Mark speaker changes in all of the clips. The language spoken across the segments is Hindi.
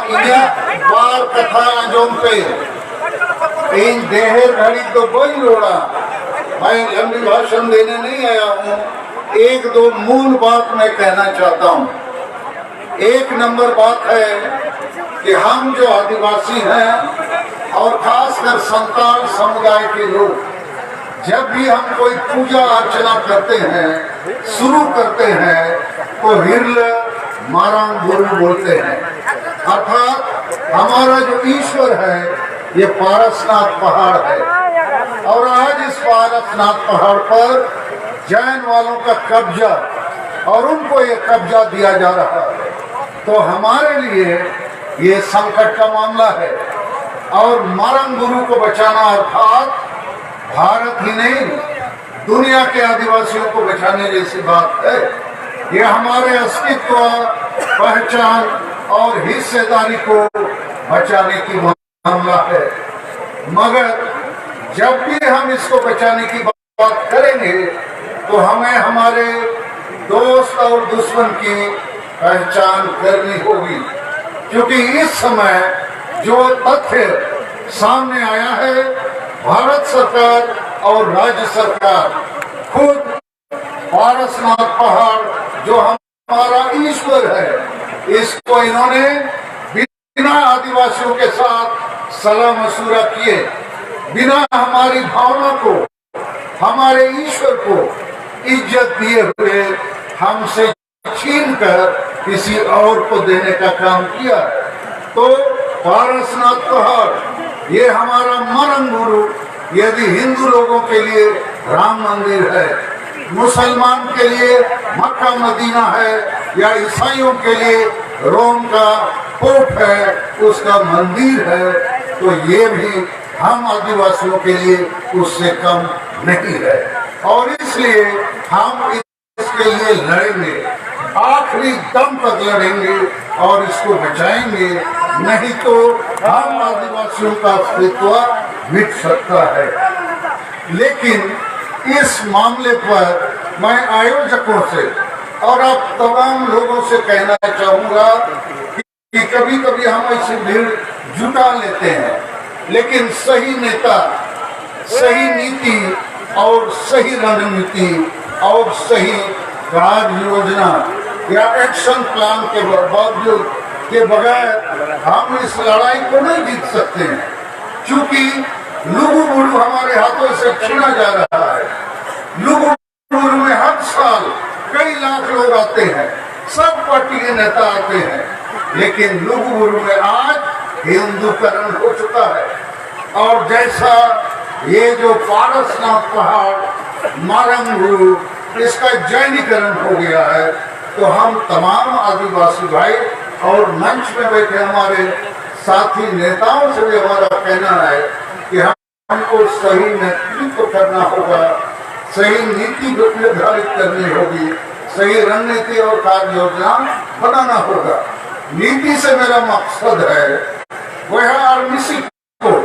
Speaker 1: ᱤᱧᱟᱹᱜ ᱵᱟᱨ ᱠᱟᱛᱷᱟ ᱟᱸᱡᱚᱢ ᱯᱮ इन देहर घड़ी तो कोई रोड़ा मैं लंबी भाषण देने नहीं आया हूँ। एक दो मूल बात मैं कहना चाहता हूँ। एक नंबर बात है कि हम जो आदिवासी हैं और खासकर संताल समुदाय के लोग जब भी हम कोई पूजा अर्चना करते हैं शुरू करते हैं तो हिरल मारांग बुरू बोलते हैं, अर्थात हमारा जो ईश्वर है ये पारसनाथ पहाड़ है और आज इस पारसनाथ पहाड़ पर जैन वालों का कब्जा और उनको ये कब्जा दिया जा रहा है। तो हमारे लिए ये संकट का मामला है और मारंगबुरू को बचाना अर्थात भारत ही नहीं दुनिया के आदिवासियों को बचाने जैसी बात है। ये हमारे अस्तित्व, पहचान और हिस्सेदारी को बचाने की मामला है। मगर जब भी हम इसको बचाने की बात करेंगे तो हमें हमारे दोस्त और दुश्मन की पहचान करनी होगी, क्योंकि इस समय जो तथ्य सामने आया है भारत सरकार और राज्य सरकार खुद पारसनाथ पहाड़ जो हमारा ईश्वर है इसको इन्होंने बिना आदिवासियों के साथ सलाह मशूरा किए, बिना हमारी भावना को, हमारे ईश्वर को इज्जत दिए हुए हमसे छीन कर किसी और को देने का काम किया। तो पारसनाथ पहाड़ ये हमारा मारंगबुरू यदि हिंदू लोगों के लिए राम मंदिर है, मुसलमान के लिए मक्का मदीना है या ईसाइयों के लिए रोम का पोप है उसका मंदिर है, तो ये भी हम आदिवासियों के लिए उससे कम नहीं है और इसलिए हम इसके लिए लड़ेंगे, आखिरी दम तक लड़ेंगे और इसको बचाएंगे, नहीं तो हम आदिवासियों का अस्तित्व मिट सकता है। लेकिन इस मामले पर मैं आयोजकों से और आप तमाम लोगों से कहना चाहूँगा कि कभी कभी हम ऐसी भीड़ जुटा लेते हैं, लेकिन सही नेता, सही नीति और सही रणनीति और सही कार्य योजना या एक्शन प्लान के बावजूद के बगैर हम इस लड़ाई को नहीं जीत सकते हैं, क्योंकि लुगु बुरु हमारे हाथों से छीना जा रहा है। लुगु बुरु में हर साल कई लाख लोग आते हैं, सब पार्टी के नेता आते हैं, लेकिन लुगु बुरु में आज हिंदूकरण हो चुका है और जैसा ये जो पारसनाथ पहाड़ मारंगबुरू इसका जैनीकरण हो गया है, तो हम तमाम आदिवासी भाई और मंच में बैठे हमारे साथी नेताओं से भी हमारा कहना है कि हमको सही नेतृत्व करना होगा, सही नीति निर्धारित करनी होगी, सही रणनीति और कार्य योजना बनाना होगा। नीति से मेरा मकसद है वह आर्मिसी को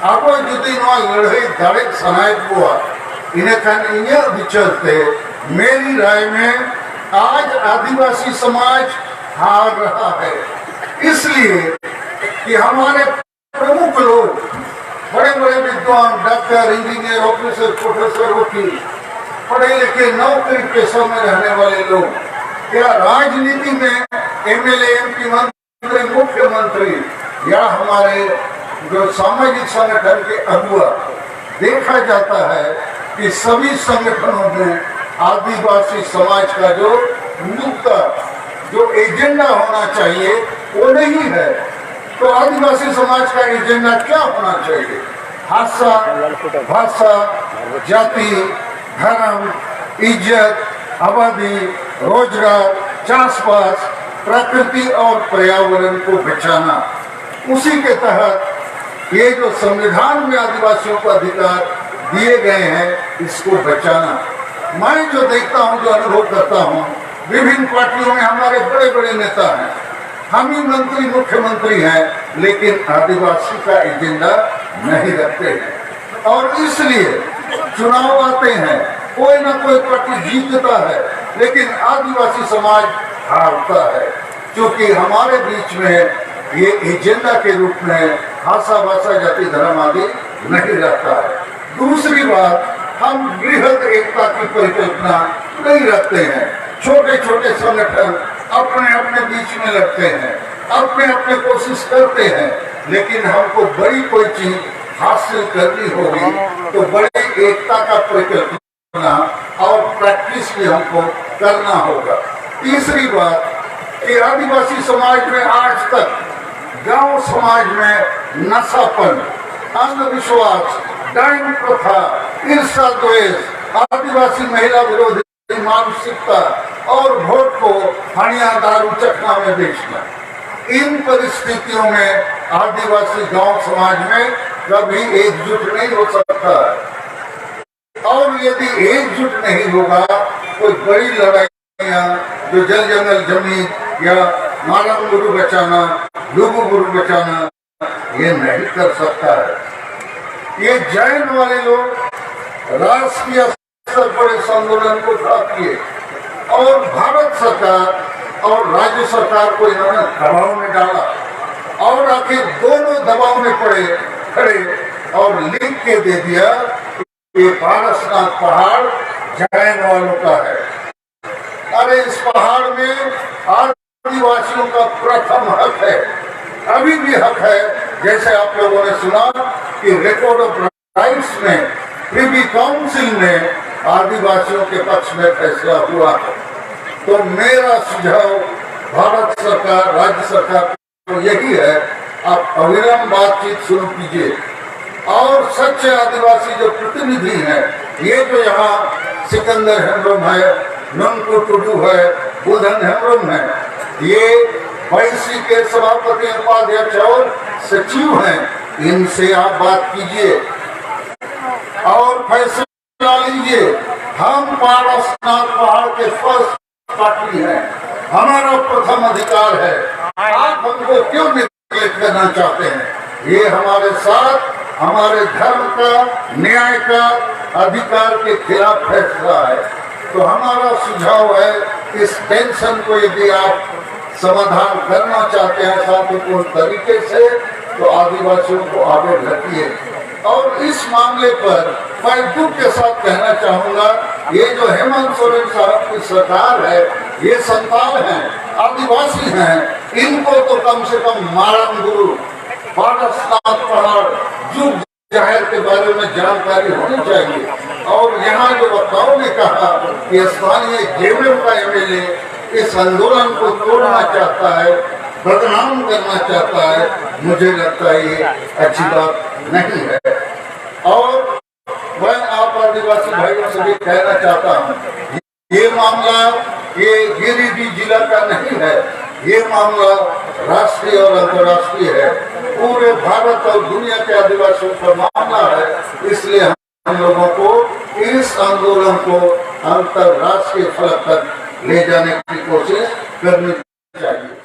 Speaker 1: आप जुदी लड़ाई दाड़े सनायक हुआ इन्हें चलते मेरी राय में आज आदिवासी समाज हार रहा है, इसलिए कि हमारे प्रमुख लोग बड़े बड़े विद्वान डॉक्टर, इंजीनियर, ऑफिसर, प्रोफेसर, वकील, पढ़े लिखे नौकरी पेशों में रहने वाले लोग या राजनीति में एमएलए, एमपी, मंत्री, मुख्यमंत्री या हमारे जो सामाजिक संगठन के अगुआ, देखा जाता है कि सभी संगठनों में आदिवासी समाज का जो मुद्दा, जो एजेंडा होना चाहिए वो नहीं है। तो आदिवासी समाज का एजेंडा क्या होना चाहिए? भाषा, जाति, धर्म, इज्जत, आबादी, रोजगार, चासपास, प्रकृति और पर्यावरण को बचाना। उसी के तहत ये जो संविधान में आदिवासियों को अधिकार दिए गए हैं इसको बचाना। मैं जो देखता हूँ, जो अनुभव करता हूँ, विभिन्न पार्टियों में हमारे बड़े बड़े नेता हैं, हम ही मंत्री, मुख्यमंत्री हैं, लेकिन आदिवासी का एजेंडा नहीं रखते हैं और इसलिए चुनाव आते हैं, कोई ना कोई पार्टी जीतता है, लेकिन आदिवासी समाज हारता है, क्योंकि हमारे बीच में ये एजेंडा के रूप में भाषा भाषा जाति धर्म आदि नहीं रखता है। दूसरी बात, हम बृहद एकता की परिकल्पना नहीं रखते हैं। छोटे छोटे संगठन अपने अपने बीच में लड़ते हैं, अपने अपने कोशिश करते हैं, लेकिन हमको बड़ी कोई चीज हासिल करनी होगी तो बड़ी एकता का परिकल्पना और प्रैक्टिस भी हमको करना होगा। तीसरी बात कि आदिवासी समाज में आज तक गांव समाज में नशापन, अंधविश्वास, डाइन प्रथा, ईर्षा द्वेष, आदिवासी महिला विरोधी मानसिकता और वोट को हणिया दारू चखना में बेचना, इन परिस्थितियों में आदिवासी गांव समाज में कभी एकजुट नहीं हो सकता है। और यदि एकजुट नहीं होगा तो बड़ी लड़ाइयां जो जल जंगल जमीन या मारंगबुरु बचाना, लुगुबुरु बचाना, ये नहीं कर सकता है। ये जैन वाले लोग राष्ट्रीय स्तर पर इस आंदोलन को खड़ा किए और भारत सरकार और राज्य सरकार को इन्होंने दबाव में डाला और आखिर दोनों दबाव में पड़े खड़े और लिख के दे दिया कि पारसनाथ पहाड़ जैन वालों का है। अरे इस पहाड़ में आदिवासियों का प्रथम हक है, अभी भी हक है। जैसे आप लोगों ने सुना कि रिकॉर्ड ऑफ राइट्स में प्रिवी काउंसिल में आदिवासियों के पक्ष में फैसला हुआ है। तो मेरा सुझाव भारत सरकार, राज्य सरकार को यही है, आप अविलंब बातचीत शुरू कीजिए और सच्चे आदिवासी जो प्रतिनिधि हैं, ये जो यहाँ सिकंदर हेम्ब्रोम है, नंकू टुडू है, बुधन हेम्ब्रोम है, ये पैसी के सभापति, उपाध्यक्ष और सचिव हैं, इनसे आप बात कीजिए और फैसला लीजिए। हम पारसनाथ पहाड़ के फर्स्ट पार्टी हैं, हमारा प्रथम अधिकार है। आप हमको क्यों निगलेक्ट करना चाहते हैं? ये हमारे साथ हमारे धर्म का, न्याय का, अधिकार के खिलाफ फैसला है। तो हमारा सुझाव है, इस टेंशन को यदि आप समाधान करना चाहते हैं शांतिपूर्ण तरीके से, तो आदिवासियों को आगे रखिए। और इस मामले पर मैं दुख के साथ कहना चाहूंगा, ये जो हेमंत सोरेन साहब की सरकार है, ये संतान है, आदिवासी हैं, इनको तो कम से कम मारंगबुरु, पारसनाथ पहाड़, जुग जाहिर के बारे में जानकारी होनी चाहिए। और यहाँ जो वक्ताओं ने कहा कि स्थानीय जेएमएम का एमएलए इस आंदोलन को तोड़ना चाहता है, बदनाम करना चाहता है, मुझे लगता है ये अच्छी बात नहीं है। और मैं आप आदिवासी भाइयों से भी कहना चाहता हूँ, ये मामला ये गिरिडीह जिला का नहीं है, ये मामला राष्ट्रीय और अंतर्राष्ट्रीय है, पूरे भारत और दुनिया के आदिवासियों का मामला है। इसलिए हम लोगों को इस आंदोलन को अंतर्राष्ट्रीय फलक तक ले जाने की कोशिश करनी चाहिए।